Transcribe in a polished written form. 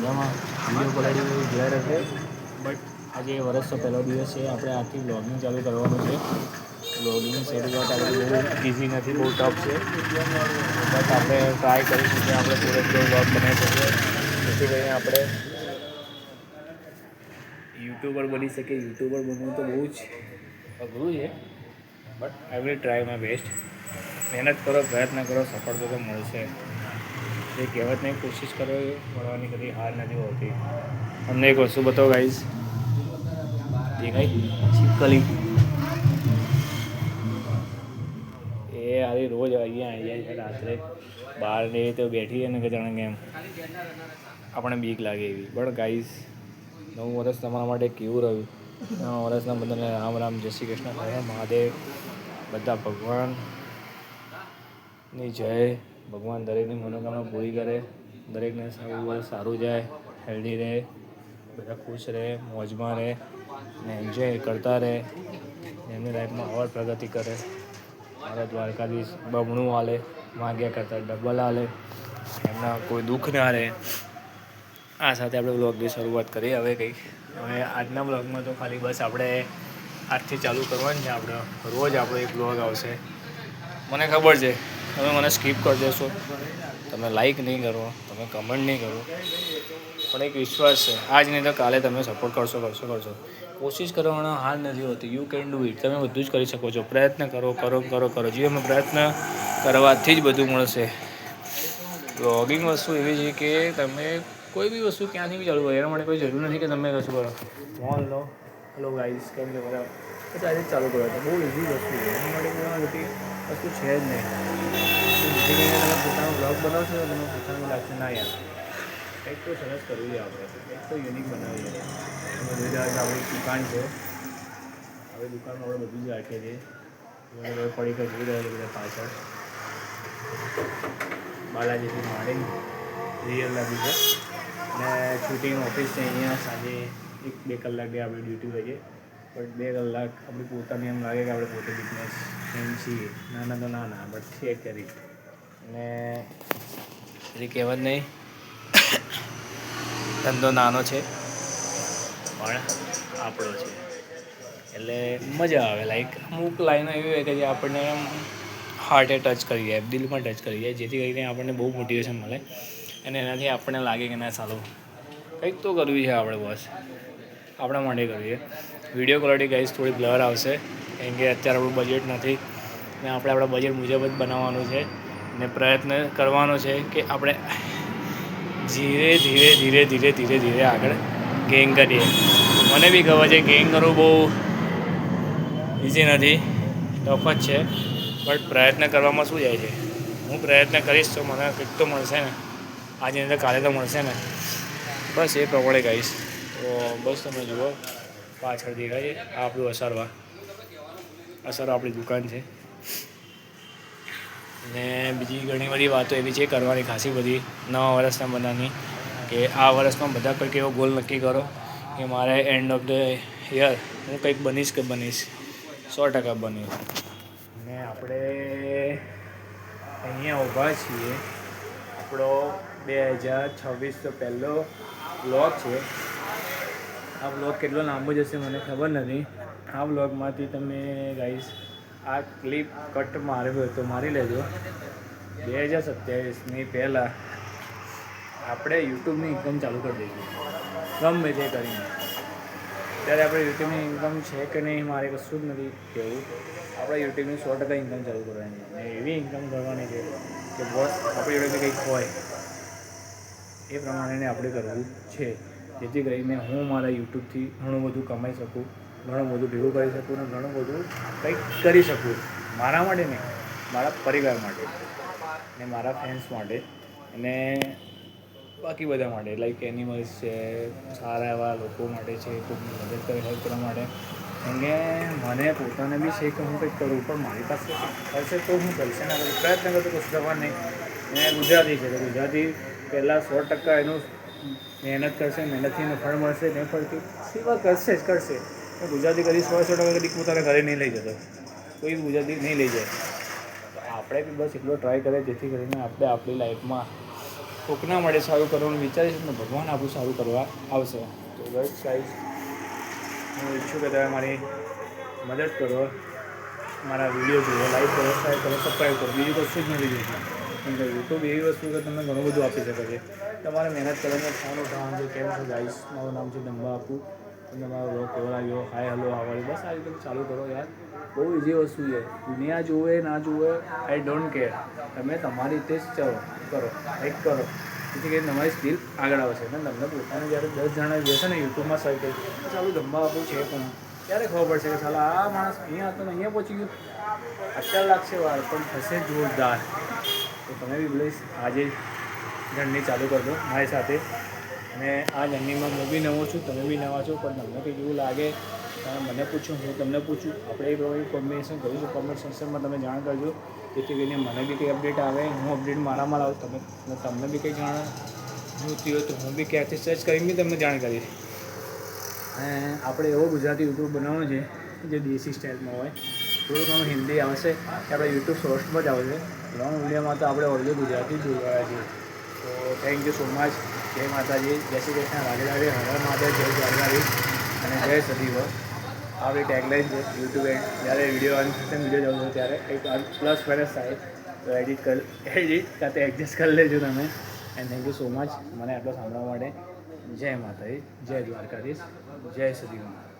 મજામાં video quality જોયા રહેશે. બટ આજે વર્ષનો પહેલો દિવસ છે, આપણે આથી બ્લોગિંગ ચાલુ કરવાનું છે. બ્લોગિંગની શરૂઆત આપણે બહુ ઇઝી નથી, બહુ ટફ છે, બટ આપણે ટ્રાય કરીશું કે આપણે પૂરેપૂરો બ્લોગ બનાવી શકીએ, જેથી કરીને આપણે યુટ્યુબર બની શકીએ. યુટ્યુબર બનવું તો બહુ જ અઘરું છે, but I will try my best. મહેનત કરો, પ્રયત્ન કરો, સફળતા તો મળશે. જે કહેવત નહીં, કોશિશ કરો એ મળવાની કદી હાર નથી હોતી. તમને એક વસ્તુ બતાવો ગાઈઝ, દેખાય છીપકલી, એ આવી રોજ અહીંયા આવી જાય છે. રાત્રે બહાર ને તો બેઠી ને કે જાણે કેમ આપણને બીક લાગે એવી. બટ ગાઈઝ, નવું વર્ષ તમારા માટે કેવું રહ્યું? નવા વર્ષના બધાને રામ રામ, જય શ્રી કૃષ્ણ, હર હર મહાદેવ. બધા ભગવાનની જય. ભગવાન દરેકની મનોકામના પૂરી કરે, દરેકને સારું જાય, હેલ્ધી રહે, બધા ખુશ રહે, મોજમાં રહે ને એન્જોય કરતા રહે, એમની લાઈફમાં ઓર પ્રગતિ કરે. મારા દ્વારકાધીશ બમણું હાલે, માગ્યા કરતાં ડબલ હાલે, એમના કોઈ દુઃખ ના રહે. આ સાથે આપણે બ્લોગની શરૂઆત કરીએ. હવે આજના બ્લોગમાં તો ખાલી બસ આપણે આજથી ચાલુ કરવાનું છે. આપણે રોજ આપણો એક બ્લોગ આવશે. મને ખબર છે તમે મને સ્કીપ કરી દેશો, તમે લાઈક નહીં કરો, તમે કમેન્ટ નહીં કરો, પણ એક વિશ્વાસ છે, આજ નહીં તો કાલે તમે સપોર્ટ કરશો. કોશિશ કરવાનો હાર નથી હોતી. You can do it. તમે બધું જ કરી શકો છો. પ્રયત્ન કરો. જીવનમાં પ્રયત્ન કરવાથી જ બધું મળશે. બ્લોગિંગ વસ્તુ એવી છે કે તમે કોઈ બી વસ્તુ ક્યાંથી બી ચાલુ કરો, એના માટે કોઈ જરૂર નથી કે તમે કશું કરો. ફોન લો, હેલો ગાઈઝ, કેમ છો બધા, બસ આજે જ ચાલુ કરો. તો બહુ ઇઝી વસ્તુ છે, એના માટે કોઈ મોટી વસ્તુ છે જ નહીં. જેથી કરીને તમે પોતાનો બ્લોગ બનાવશો તો તમને પોતાનું લાગશે ના યાર કંઈક તો સરસ કરવું છે, આપણે કંઈક તો યુનિક બનાવીએ. તમે જોઈ રહ્યા છો આપણી દુકાન છે. હવે દુકાનમાં આપણે બધું જ રાખીએ છીએ. પડી કર જોઈ રહ્યા છે બધા પાછળ. બાલાજીથી માંડીને રિયલ લાગી છે. અને શૂટિંગ ઓફિસ છે અહીંયા. સાંજે 1-2 કલાકની આપણી ડ્યુટી હોય છે, બટ 2 કલાક આપણી પોતાની એમ લાગે કે આપણે પોતે બિઝનેસમેન છીએ. ના બટ છે કરી. અને એવી કહેવત નહીં, ધંધો નાનો છે પણ આપણો છે. એટલે મજા આવે. લાઈક અમુક લાઈનો એવી હોય કે જે આપણને એમ હાર્ટે ટચ કરી જાય, દિલમાં ટચ કરી જાય, જેથી કરીને આપણને બહુ મોટિવેશન મળે અને એનાથી આપણને લાગે કે ના સારું કંઈક તો કરવું છે આપણે. બસ આપણા માટે કરીએ. વિડીયો ક્વોલિટી ગાઈઝ થોડી બ્લર આવશે, કેમ કે અત્યારે આપણું બજેટ નથી ને આપણે આપણા બજેટ મુજબ જ બનાવવાનું છે. ને પ્રયત્ન કરવાનો છે કે આપણે ધીરે આગળ ગેઇન કરીએ. મને બી ખબર છે ગેઇન કરવું બહુ ઇઝી નથી, ટફ જ છે, બટ પ્રયત્ન કરવામાં શું જાય છે. હું પ્રયત્ન કરીશ તો મને કંઈક તો મળશે ને. આજની અંદર કાલે તો મળશે ને. બસ એ પ્રમાણે કહીશ. તો બસ તમે જુઓ પાછળ દેખાય છે આ આપણું અસર આપણી દુકાન છે. ને બીજી ઘણી બધી વાતો એવી છે કરવાની, ખાસી બધી નવા વર્ષના બધાની, કે આ વર્ષમાં બધા કંઈક એવો ગોલ નક્કી કરો કે મારે એન્ડ ઓફ ધ યર હું કંઈક બનીશ 100% બનીશ. અને આપણે અહીંયા ઊભા છીએ, આપણો 2026 પહેલો બ્લોગ છે. આ બ્લોગ કેટલો લાંબો જશે મને ખબર નથી. આ બ્લોગમાંથી તમે ગાઈઝ આ ક્લિપ કટ માર્યો હોય તો મારી લેજો. 2027ની પહેલાં આપણે યુટ્યુબની ઇન્કમ ચાલુ કરી દઈશું, ગમે તે કરીને. અત્યારે આપણે યુટ્યુબની ઇન્કમ છે કે નહીં મારે કશું જ નથી કહેવું. આપણે યુટ્યુબની 100% ઇન્કમ ચાલુ કરવાની છે. અને એવી ઇન્કમ કરવાની છે કે બસ આપણી જોડે કંઈક હોય એ પ્રમાણેને આપણે કરવું છે, જેથી કરીને હું મારા યુટ્યુબથી ઘણું બધું કમાઈ શકું, ઘણું બધું ભેગું કરી શકું અને ઘણું બધું કંઈક કરી શકું. મારા માટે નહીં, મારા પરિવાર માટે ને મારા ફ્રેન્ડ્સ માટે અને બાકી બધા માટે, લાઈક એનિમલ્સ છે, સારા એવા લોકો માટે છે, કોઈકની મદદ કરે હેલ્પ કરવા માટે. કેમ કે મને પોતાને બી છે કે હું કંઈક કરું, પણ મારી પાસે હશે તો હું કરીશ. એના માટે પ્રયત્ન કરતો કશું થવાનું નહીં. અને ગુજરાતી છે તો ગુજરાતી પહેલાં 100% એનું મહેનત કરશે, મહેનતથી એનું ફળ મળશે. નહીં ફળથી સેવા કરશે જ કરશે. ગુજરાતી કદી 100% કદી પોતાના ઘરે નહીં લઈ જતો, કોઈ ગુજરાતી નહીં લઈ જાય. તો આપણે બી બસ એટલો ટ્રાય કરીએ જેથી કરીને આપણે આપણી લાઈફમાં કોકના માટે સારું કરવાનું વિચારીશું ને ભગવાન આપણું સારું કરવા આવશે. તો બસ ગાઈઝ, હું ઈચ્છું કે તમે મારી મદદ કરો, મારા વિડીયો જુઓ, લાઈક કરો, શેર કરો, સબસ્ક્રાઈબ કરો. બીજું કશું જ નથી જોઈતું. કેમ કે યુટ્યુબ એવી વસ્તુ કે તમને ઘણું બધું આપી શકે છે. તમારે મહેનત કરીને ફોન ઉઠાવવાનું છે. કેમ છે ગાઈઝ, મારું નામ છે ડંબા આપું. તમને મારો બ્લોગ કેવો લાગ્યો? હાય હલો આવડે બસ આ રીતે ચાલુ કરો યાર. બહુ ઇઝી વસ્તુ છે. દુનિયા જુએ ના જુએ, આઈ ડોન્ટ કેર. તમે તમારી રીતે જ ચલો કરો, લાઈક કરો, જેથી કરીને તમારી સ્કિલ આગળ આવશે. અને તમને પોતાને જ્યારે 10 જણા જશે ને યુટ્યુબમાં સર્ચ કરી, ચાલુ ડંબા આપું છે પણ ત્યારે ખબર પડશે કે ચાલો આ માણસ અહીંયા હતો ને અહીંયા પહોંચી ગયો. અત્યારે લાગશે વાર પણ થશે જોરદાર. તો તમે બી પ્લીઝ આજે જર્ની ચાલુ કરજો મારી સાથે. અને આ જર્નીમાં હું બી નવો છું, તમે બી નવા છો, પણ તમને કંઈક એવું લાગે તમે મને પૂછો, હું તમને પૂછું, આપણે એ પ્રમાણે કોમ્બિનેશન કરીશું. કોમેન્ટ સેક્શનમાં તમે જાણ કરજો, જેથી કરીને મને બી કંઈ અપડેટ આવે, હું અપડેટ મારામાં લાવું. તમને બી કંઈ જાણ જોઈતી હોય તો હું બી ક્યાંથી સર્ચ કરીને બી તમને જાણ કરીશ. અને આપણે એવો ગુજરાતી યુટ્યુબ બનાવવાનો છે જે દેશી સ્ટાઇલમાં હોય. થોડું ઘણું હિન્દી આવશે કે આપણે યુટ્યુબ શોર્ટ્સમાં જ આવશે. લોંગ વિડીયોમાં તો આપણે ઓલરેડી ગુજરાતી જ બોલવાના છીએ. તો થેન્ક યુ સો મચ. જય માતાજી, જય શ્રી કૃષ્ણ, રાધે રાધે, હર હર મહાદેવ, જય દ્વારકાધીશ અને જય સદીવર. આપણી ટેગલાઇન છે યુટ્યુબ. જ્યારે વિડીયો અન થશે, વિડીયો જવું ત્યારે કંઈક પ્લસ માઇનસ થાય તો એડિટ કાં તો એડજસ્ટ કરી લેજો તમે. And thank you so much મને આટલો સાંભળવા માટે. જય માતાજી, જય દ્વારકાધીશ, જય સદીવર.